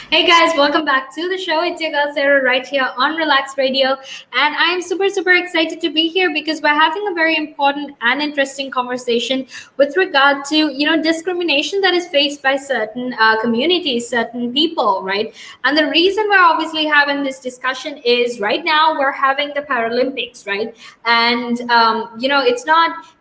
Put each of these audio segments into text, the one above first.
Hey guys, welcome back to the show. It's your girl Sarah right here on Relaks Radio, and I am super excited to be here because we're having a very important and interesting conversation with regard to discrimination that is faced by certain communities, certain people, right? And the reason we're obviously having this discussion is right now we're having the Paralympics, right? And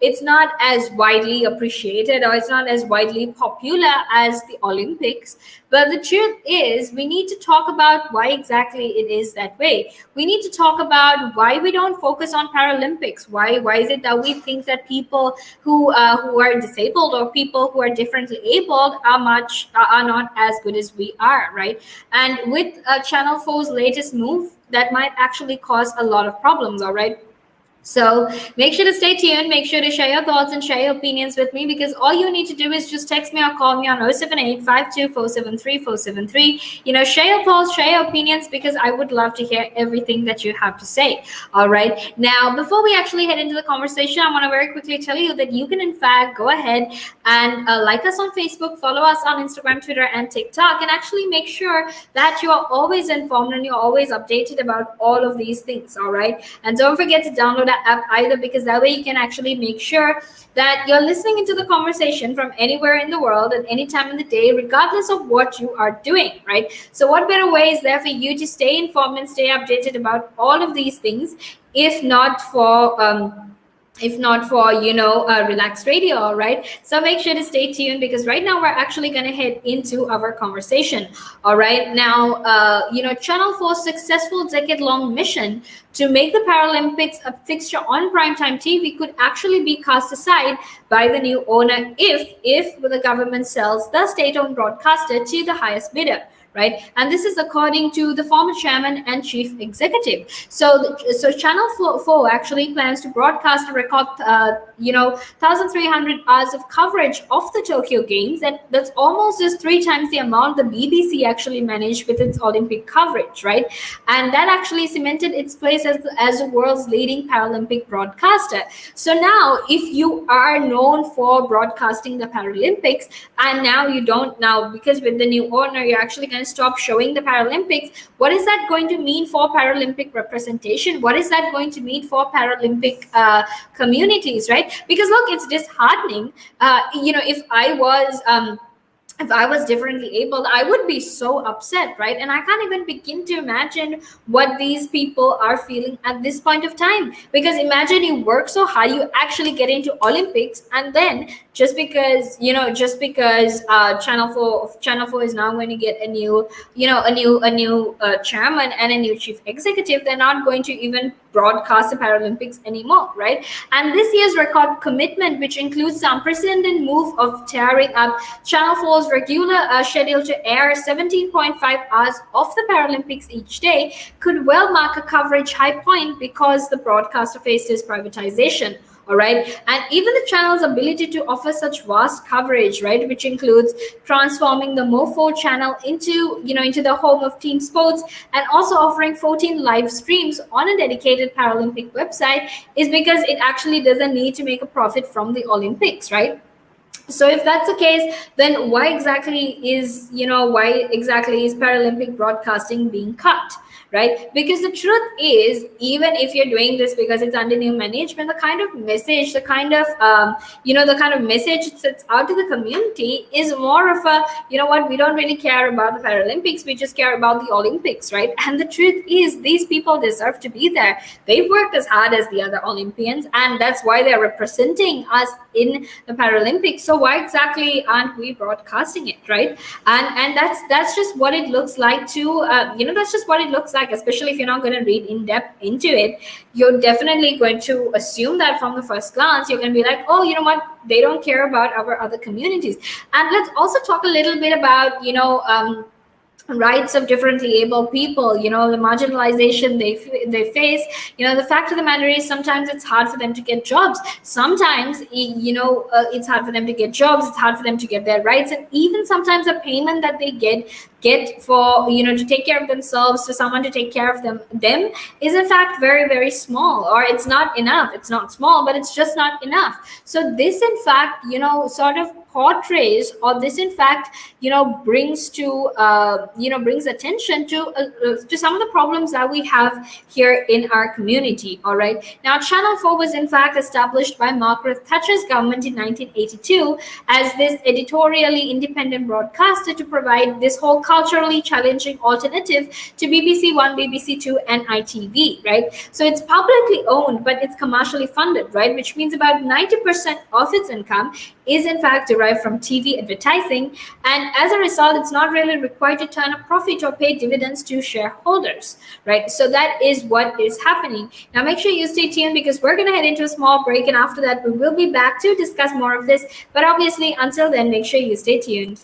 it's not as widely appreciated or it's not as widely popular as the Olympics. But the truth is, we need to talk about why exactly it is that way. We need to talk about why we don't focus on Paralympics. Why is it that we think that people who are disabled or people who are differently abled are not as good as we are, right? And with Channel 4's latest move, that might actually cause a lot of problems. All right. So make sure to stay tuned. Make sure to share your thoughts and share your opinions with me, because all you need to do is just text me or call me on 078-52-473-473. Share your thoughts, share your opinions, because I would love to hear everything that you have to say. All right. Now, before we actually head into the conversation, I want to very quickly tell you that you can, in fact, go ahead and like us on Facebook, follow us on Instagram, Twitter, and TikTok, and actually make sure that you are always informed and you're always updated about all of these things. All right. And don't forget to download app either, because that way you can actually make sure that you're listening into the conversation from anywhere in the world at any time in the day, regardless of what you are doing, right? So what better way is there for you to stay informed and stay updated about all of these things, if not for Relaks Radio. All right, so make sure to stay tuned, because right now we're actually going to head into our conversation. All right, now Channel 4's successful decade-long mission to make the Paralympics a fixture on primetime TV could actually be cast aside by the new owner if the government sells the state-owned broadcaster to the highest bidder, right? And this is according to the former chairman and chief executive. So Channel 4 actually plans to broadcast a record, 1,300 hours of coverage of the Tokyo Games, and that's almost just 3 times the amount the BBC actually managed with its Olympic coverage, right? And that actually cemented its place as the world's leading Paralympic broadcaster. So now, if you are known for broadcasting the Paralympics, and now you don't now, because with the new owner, you're actually going to stop showing the Paralympics, what is that going to mean for Paralympic representation? What is that going to mean for Paralympic communities, right? Because look, it's disheartening. If I was differently abled, I would be so upset, right? And I can't even begin to imagine what these people are feeling at this point of time. Because imagine you work so hard, you actually get into Olympics, and then just because Channel 4 is now going to get a new chairman and a new chief executive, they're not going to even broadcast the Paralympics anymore, right? And this year's record commitment, which includes the unprecedented move of tearing up Channel 4's regular schedule to air 17.5 hours of the Paralympics each day, could well mark a coverage high point, because the broadcaster faced its privatization. All right, and even the channel's ability to offer such vast coverage, right, which includes transforming the Mo4 channel into the home of team sports, and also offering 14 live streams on a dedicated Paralympic website, is because it actually doesn't need to make a profit from the Olympics, right? So if that's the case, then why exactly is Paralympic broadcasting being cut? Right? Because the truth is, even if you're doing this because it's under new management, the kind of message it sets out to the community is more of a, we don't really care about the Paralympics, we just care about the Olympics, right? And the truth is, these people deserve to be there. They've worked as hard as the other Olympians, and that's why they're representing us in the Paralympics. So why exactly aren't we broadcasting it, right? And that's just what it looks like that's just what it looks like, especially if you're not going to read in depth into it. You're definitely going to assume that from the first glance. You're going to be like, oh, you know what, they don't care about our other communities. And let's also talk a little bit about rights of differently abled people, the marginalization they face. The fact of the matter is, sometimes it's hard for them to get jobs. Sometimes it's hard for them to get jobs, it's hard for them to get their rights, and even sometimes the payment that they get for to take care of themselves, for someone to take care of them is in fact very small, or it's not enough. It's not small, but it's just not enough. So this in fact sort of portrays, or this in fact brings to brings attention to some of the problems that we have here in our community. All right, now Channel 4 was in fact established by Margaret Thatcher's government in 1982 as this editorially independent broadcaster to provide this whole culturally challenging alternative to BBC One, BBC Two, and ITV, right? So it's publicly owned, but it's commercially funded, right? Which means about 90% of its income is in fact derived from TV advertising. And as a result, it's not really required to turn a profit or pay dividends to shareholders, right? So that is what is happening. Now, make sure you stay tuned because we're going to head into a small break. And after that, we will be back to discuss more of this. But obviously, until then, make sure you stay tuned.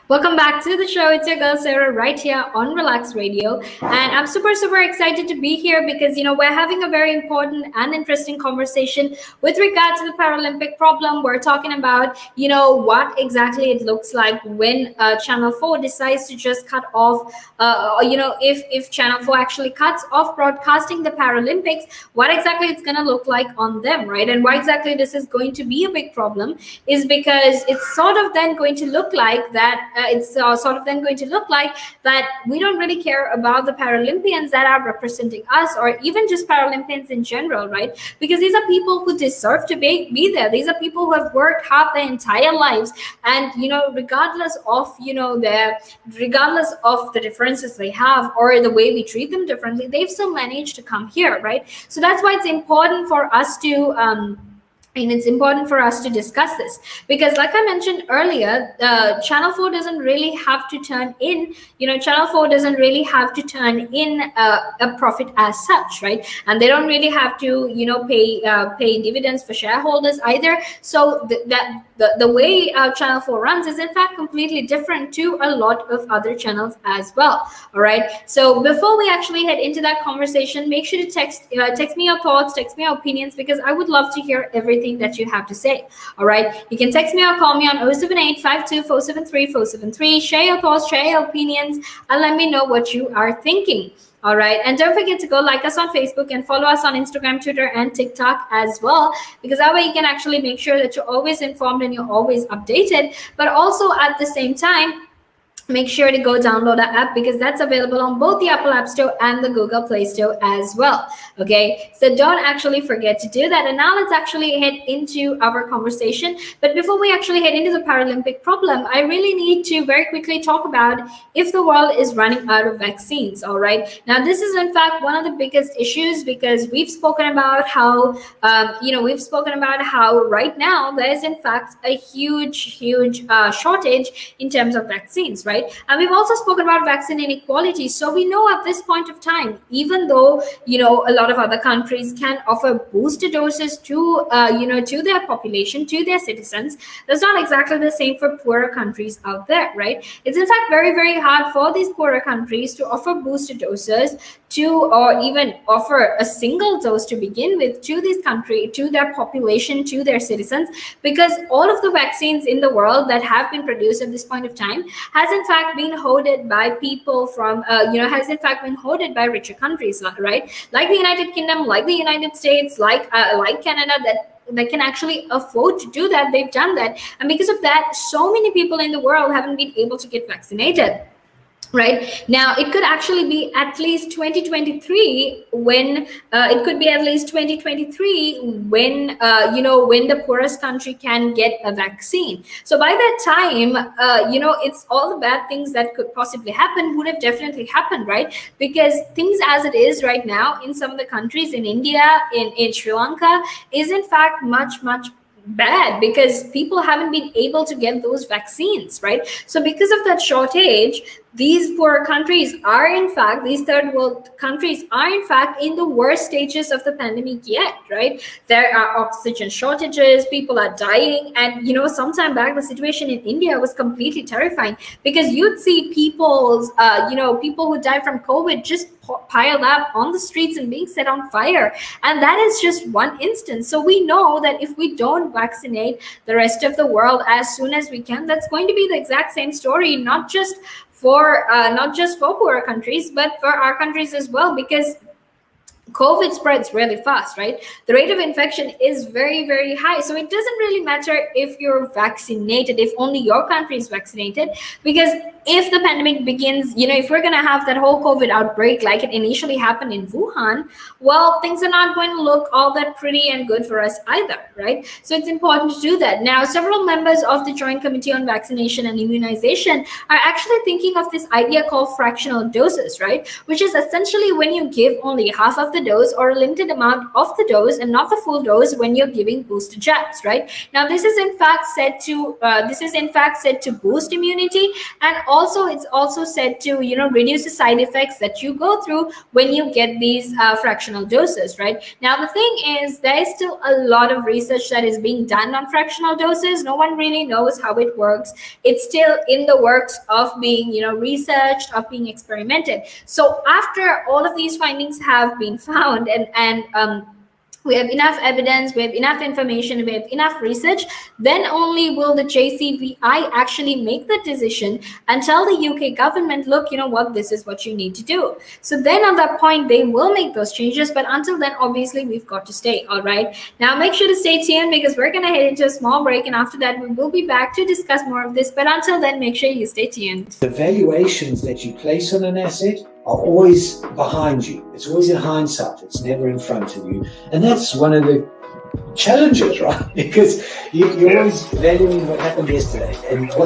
Welcome back to the show. It's your girl Sarah right here on Relaks Radio, and I'm super excited to be here because we're having a very important and interesting conversation with regard to the Paralympic problem. We're talking about what exactly it looks like when Channel 4 decides to just cut off if Channel 4 actually cuts off broadcasting the Paralympics, what exactly it's going to look like on them, right? And why exactly this is going to be a big problem is because it's sort of then going to look like that we don't really care about the Paralympians that are representing us, or even just Paralympians in general, right? Because these are people who deserve to be there. These are people who have worked hard their entire lives, and regardless of regardless of the differences they have or the way we treat them differently, they've still managed to come here, right? So that's why it's important for us to discuss this, because like I mentioned earlier, Channel 4 doesn't really have to turn in a profit as such, right? And they don't really have to pay dividends for shareholders either. So the way Channel 4 runs is in fact completely different to a lot of other channels as well. All right, so before we actually head into that conversation, make sure to text me your thoughts, text me your opinions, because I would love to hear everything that you have to say. All right, you can text me or call me on 078-52-473-473. Share your thoughts, share your opinions, and let me know what you are thinking. All right, and don't forget to go like us on Facebook and follow us on Instagram, Twitter, and TikTok as well, because that way you can actually make sure that you're always informed and you're always updated. But also at the same time, make sure to go download the app, because that's available on both the Apple App Store and the Google Play Store as well. Okay, so don't actually forget to do that. And now let's actually head into our conversation. But before we actually head into the Paralympic problem, I really need to very quickly talk about if the world is running out of vaccines. All right, now this is in fact one of the biggest issues, because we've spoken about how right now there is in fact a huge shortage in terms of vaccines, right? And we've also spoken about vaccine inequality. So we know at this point of time, even though a lot of other countries can offer booster doses to to their population, to their citizens, that's not exactly the same for poorer countries out there, right? It's in fact very hard for these poorer countries to offer booster doses or even offer a single dose to begin with to this country, to their population, to their citizens, because all of the vaccines in the world that have been produced at this point of time has in fact been hoarded by people from has in fact been hoarded by richer countries, right? Like the United Kingdom, like the United States, like Canada, that can actually afford to do that. They've done that, and because of that, so many people in the world haven't been able to get vaccinated. Right now, it could actually be at least 2023 when when the poorest country can get a vaccine. So by that time, it's all the bad things that could possibly happen would have definitely happened, right? Because things as it is right now in some of the countries, in India, in Sri Lanka, is in fact much bad, because people haven't been able to get those vaccines, right? So because of that shortage, these poor countries are in fact, these third world countries are in fact in the worst stages of the pandemic yet, right? There are oxygen shortages, people are dying, and sometime back the situation in India was completely terrifying, because you'd see people who died from COVID just piled up on the streets and being set on fire, and that is just one instance. So we know that if we don't vaccinate the rest of the world as soon as we can, that's going to be the exact same story, not just for poorer countries, but for our countries as well, because COVID spreads really fast, right? The rate of infection is very high. So it doesn't really matter if you're vaccinated, if only your country is vaccinated, because if the pandemic begins, if we're going to have that whole COVID outbreak like it initially happened in Wuhan, well, things are not going to look all that pretty and good for us either, right? So it's important to do that. Now, several members of the Joint Committee on Vaccination and Immunization are actually thinking of this idea called fractional doses, right? Which is essentially when you give only half of the dose or a limited amount of the dose and not the full dose when you're giving booster jabs, right? Now, this is in fact said to boost immunity, and it's also said to reduce the side effects that you go through when you get these fractional doses, right? Now, the thing is, there is still a lot of research that is being done on fractional doses. No one really knows how it works. It's still in the works of being researched, of being experimented. So after all of these findings have been found, and we have enough evidence, we have enough information, we have enough research, then only will the JCVI actually make the decision and tell the UK government, look, this is what you need to do. So then at that point, they will make those changes. But until then, obviously, we've got to stay. All right. Now, make sure to stay tuned, because we're going to head into a small break. And after that, we will be back to discuss more of this. But until then, make sure you stay tuned. The valuations that you place on an asset are always behind you. It's always in hindsight. It's never in front of you. And that's one of the challenges, right? Because you're always valuing what happened yesterday and what